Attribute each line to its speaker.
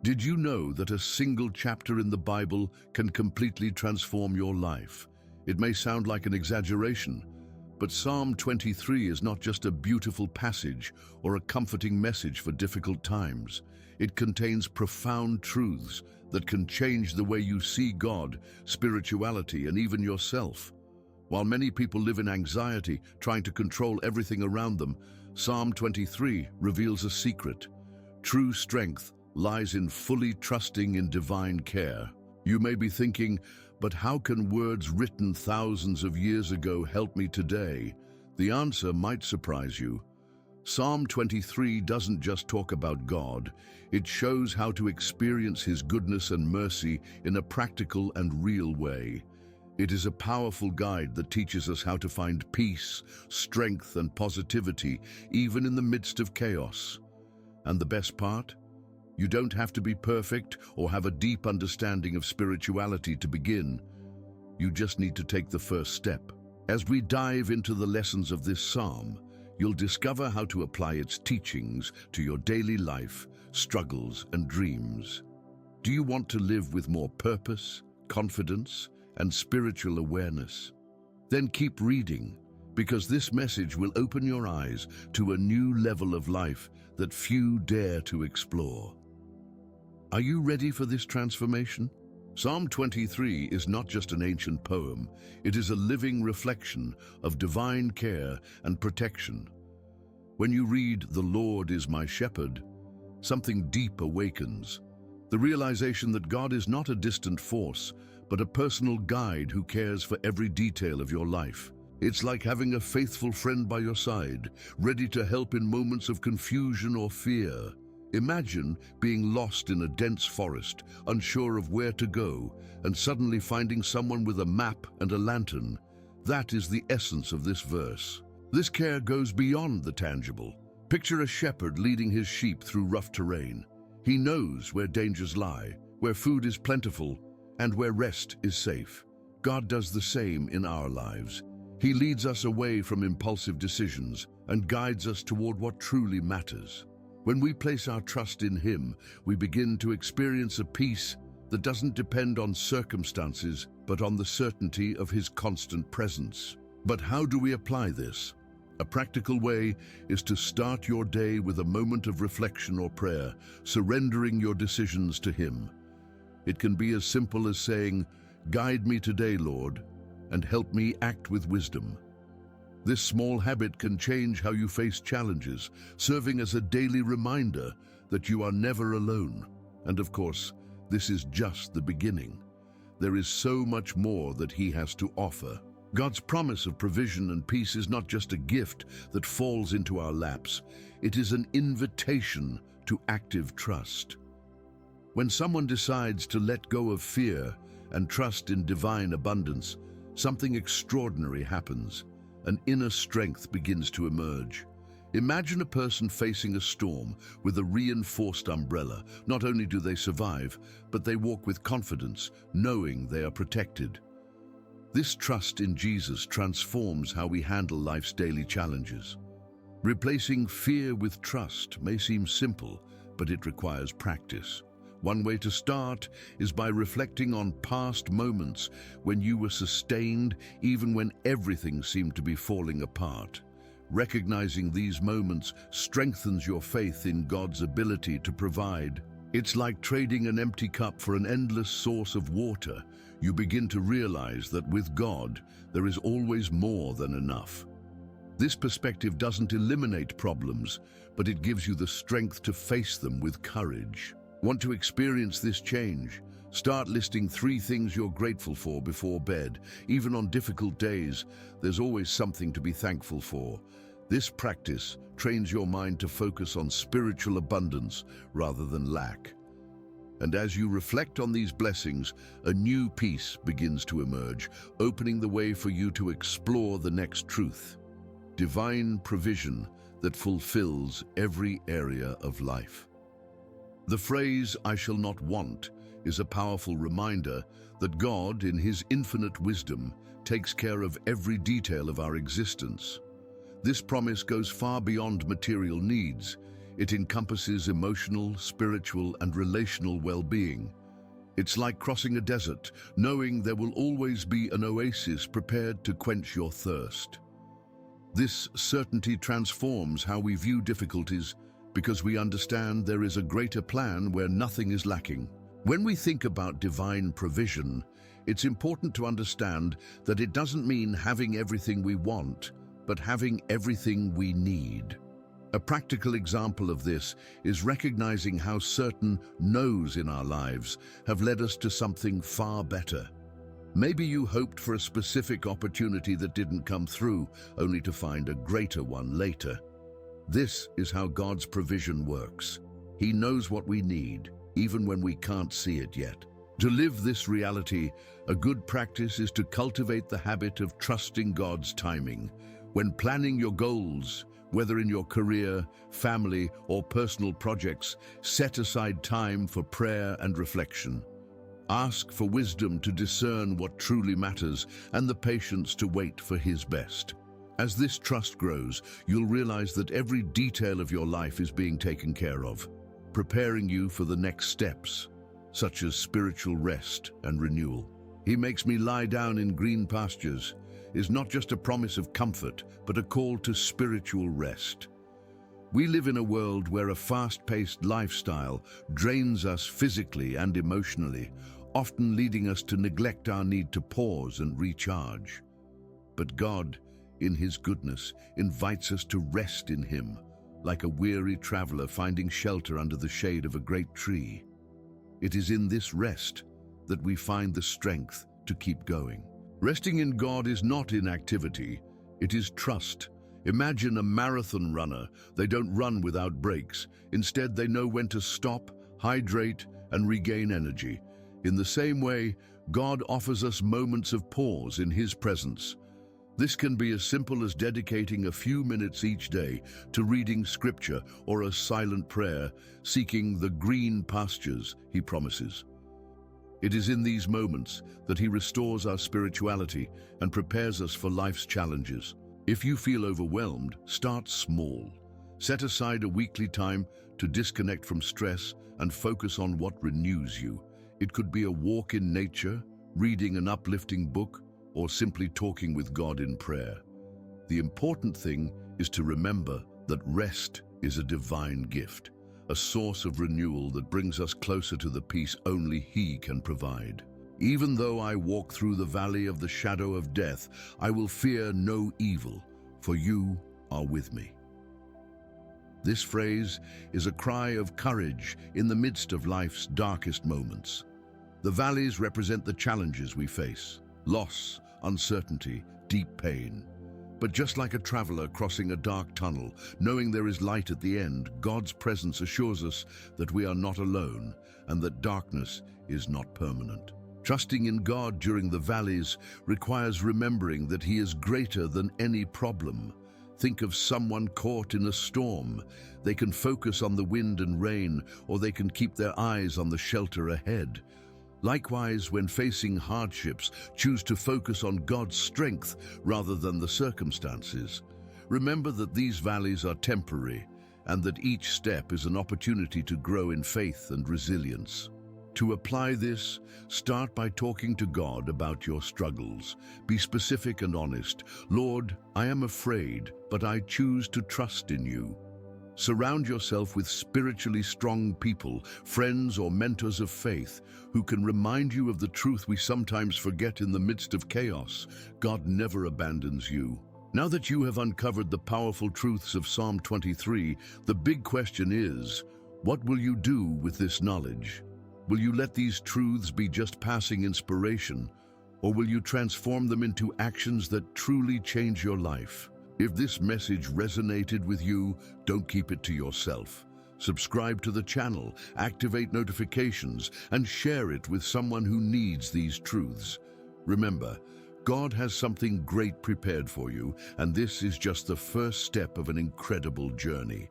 Speaker 1: Did you know that a single chapter in the Bible can completely transform your life? It may sound like an exaggeration, but Psalm 23 is not just a beautiful passage or a comforting message for difficult times. It contains profound truths that can change the way you see God, spirituality, and even yourself. While many people live in anxiety, trying to control everything around them, Psalm 23 reveals a secret. True strength lies in fully trusting in divine care. You may be thinking, but how can words written thousands of years ago help me today? The answer might surprise you. Psalm 23 doesn't just talk about God, it shows how to experience His goodness and mercy in a practical and real way. It is a powerful guide that teaches us how to find peace, strength, and positivity, even in the midst of chaos. And the best part? You don't have to be perfect or have a deep understanding of spirituality to begin. You just need to take the first step. As we dive into the lessons of this psalm, you'll discover how to apply its teachings to your daily life, struggles, and dreams. Do you want to live with more purpose, confidence, and spiritual awareness? Then keep reading, because this message will open your eyes to a new level of life that few dare to explore. Are you ready for this transformation? Psalm 23 is not just an ancient poem, it is a living reflection of divine care and protection. When you read, "The Lord is my shepherd," something deep awakens. The realization that God is not a distant force, but a personal guide who cares for every detail of your life. It's like having a faithful friend by your side, ready to help in moments of confusion or fear. Imagine being lost in a dense forest, unsure of where to go, and suddenly finding someone with a map and a lantern. That is the essence of this verse. This care goes beyond the tangible. Picture a shepherd leading his sheep through rough terrain. He knows where dangers lie, where food is plentiful, and where rest is safe. God does the same in our lives. He leads us away from impulsive decisions and guides us toward what truly matters. When we place our trust in Him, we begin to experience a peace that doesn't depend on circumstances, but on the certainty of His constant presence. But how do we apply this? A practical way is to start your day with a moment of reflection or prayer, surrendering your decisions to Him. It can be as simple as saying, "Guide me today, Lord, and help me act with wisdom." This small habit can change how you face challenges, serving as a daily reminder that you are never alone. And of course, this is just the beginning. There is so much more that He has to offer. God's promise of provision and peace is not just a gift that falls into our laps. It is an invitation to active trust. When someone decides to let go of fear and trust in divine abundance, something extraordinary happens. An inner strength begins to emerge. Imagine a person facing a storm with a reinforced umbrella. Not only do they survive, but they walk with confidence, knowing they are protected. This trust in Jesus transforms how we handle life's daily challenges. Replacing fear with trust may seem simple, but it requires practice. One way to start is by reflecting on past moments when you were sustained even when everything seemed to be falling apart. Recognizing these moments strengthens your faith in God's ability to provide. It's like trading an empty cup for an endless source of water. You begin to realize that with God, there is always more than enough. This perspective doesn't eliminate problems, but it gives you the strength to face them with courage. Want to experience this change? Start listing 3 things you're grateful for before bed. Even on difficult days, there's always something to be thankful for. This practice trains your mind to focus on spiritual abundance rather than lack. And as you reflect on these blessings, a new peace begins to emerge, opening the way for you to explore the next truth: divine provision that fulfills every area of life. The phrase, "I shall not want," is a powerful reminder that God, in His infinite wisdom, takes care of every detail of our existence. This promise goes far beyond material needs. It encompasses emotional, spiritual, and relational well-being. It's like crossing a desert, knowing there will always be an oasis prepared to quench your thirst. This certainty transforms how we view difficulties because we understand there is a greater plan where nothing is lacking. When we think about divine provision, it's important to understand that it doesn't mean having everything we want, but having everything we need. A practical example of this is recognizing how certain no's in our lives have led us to something far better. Maybe you hoped for a specific opportunity that didn't come through, only to find a greater one later. This is how God's provision works. He knows what we need, even when we can't see it yet. To live this reality, a good practice is to cultivate the habit of trusting God's timing. When planning your goals, whether in your career, family, or personal projects, set aside time for prayer and reflection. Ask for wisdom to discern what truly matters and the patience to wait for His best. As this trust grows, you'll realize that every detail of your life is being taken care of, preparing you for the next steps, such as spiritual rest and renewal. He makes me lie down in green pastures is not just a promise of comfort, but a call to spiritual rest. We live in a world where a fast-paced lifestyle drains us physically and emotionally, often leading us to neglect our need to pause and recharge. But God, in His goodness, invites us to rest in Him, like a weary traveler finding shelter under the shade of a great tree. It is in this rest that we find the strength to keep going. Resting in God is not inactivity, it is trust. Imagine a marathon runner. They don't run without breaks. Instead, they know when to stop, hydrate, and regain energy. In the same way, God offers us moments of pause in His presence. This can be as simple as dedicating a few minutes each day to reading scripture or a silent prayer, seeking the green pastures He promises. It is in these moments that He restores our spirituality and prepares us for life's challenges. If you feel overwhelmed, start small. Set aside a weekly time to disconnect from stress and focus on what renews you. It could be a walk in nature, reading an uplifting book, or simply talking with God in prayer. The important thing is to remember that rest is a divine gift, a source of renewal that brings us closer to the peace only He can provide. Even though I walk through the valley of the shadow of death, I will fear no evil, for you are with me. This phrase is a cry of courage in the midst of life's darkest moments. The valleys represent the challenges we face: loss, uncertainty, deep pain. But just like a traveler crossing a dark tunnel, knowing there is light at the end, God's presence assures us that we are not alone and that darkness is not permanent. Trusting in God during the valleys requires remembering that He is greater than any problem. Think of someone caught in a storm. They can focus on the wind and rain, or they can keep their eyes on the shelter ahead. Likewise, when facing hardships, choose to focus on God's strength rather than the circumstances. Remember that these valleys are temporary and that each step is an opportunity to grow in faith and resilience. To apply this, start by talking to God about your struggles. Be specific and honest. Lord, I am afraid, but I choose to trust in you. Surround yourself with spiritually strong people, friends or mentors of faith, who can remind you of the truth we sometimes forget in the midst of chaos. God never abandons you. Now that you have uncovered the powerful truths of Psalm 23, the big question is, what will you do with this knowledge? Will you let these truths be just passing inspiration, or will you transform them into actions that truly change your life? If this message resonated with you, don't keep it to yourself. Subscribe to the channel, activate notifications, and share it with someone who needs these truths. Remember, God has something great prepared for you, and this is just the first step of an incredible journey.